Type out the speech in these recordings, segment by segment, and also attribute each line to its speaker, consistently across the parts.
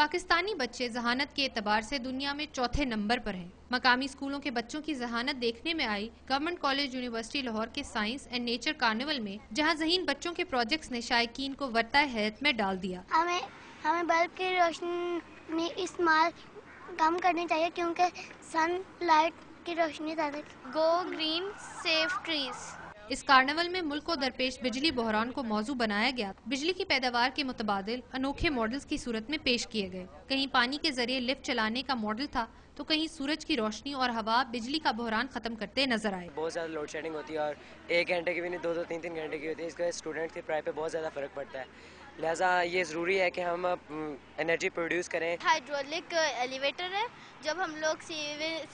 Speaker 1: پاکستانی بچے ذہانت کے اعتبار سے دنیا میں چوتھے نمبر پر ہیں۔ مقامی اسکولوں کے بچوں کی ذہانت دیکھنے میں آئی گورنمنٹ کالج یونیورسٹی لاہور کے سائنس اینڈ نیچر کارنیول میں، جہاں ذہین بچوں کے پروجیکٹس نے شائقین کو ورطۂ حیرت میں ڈال دیا۔
Speaker 2: ہمیں بلب کی روشنی استعمال کم کرنی چاہیے کیونکہ سن لائٹ کی روشنی زیادہ۔ گو گرین، سیو ٹریز۔
Speaker 1: اس کارنیول میں ملک کو درپیش بجلی بحران کو موضوع بنایا گیا۔ بجلی کی پیداوار کے متبادل انوکھے ماڈلز کی صورت میں پیش کیے گئے۔ کہیں پانی کے ذریعے لفٹ چلانے کا ماڈل تھا تو کہیں سورج کی روشنی اور ہوا بجلی کا بحران ختم کرتے نظر آئے۔
Speaker 3: بہت زیادہ لوڈ شیڈنگ ہوتی ہے اور 1 گھنٹے کی بھی نہیں، 2 3 گھنٹے کی ہوتی ہے۔ اس کا اسٹوڈنٹ کی پڑھائی پہ بہت زیادہ فرق پڑتا ہے، لہٰذا یہ ضروری ہے کہ ہم انرجی پروڈیوس کریں۔
Speaker 2: ہائیڈرولک ایلیویٹر ہے، جب ہم لوگ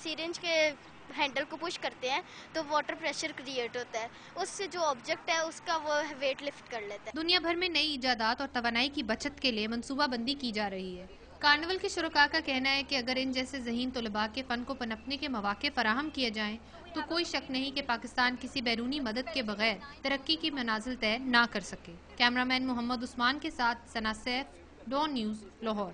Speaker 2: سیرنج کے ہینڈل کو پش کرتے ہیں تو واٹر پریشر کریٹ ہوتا ہے، اس سے جو آبجیکٹ ہے اس کا وہ ویٹ لفٹ کر لیتا ہے۔
Speaker 1: دنیا بھر میں نئی ایجادات اور توانائی کی بچت کے لیے منصوبہ بندی کی جا رہی ہے۔ کارنیول کے شرکاء کا کہنا ہے کہ اگر ان جیسے ذہین طلباء کے فن کو پنپنے کے مواقع فراہم کیے جائیں تو کوئی شک نہیں کہ پاکستان کسی بیرونی مدد کے بغیر ترقی کی منازل طے نہ کر سکے۔ کیمرامین محمد عثمان کے ساتھ ثنا سیف، ڈون نیوز، لاہور۔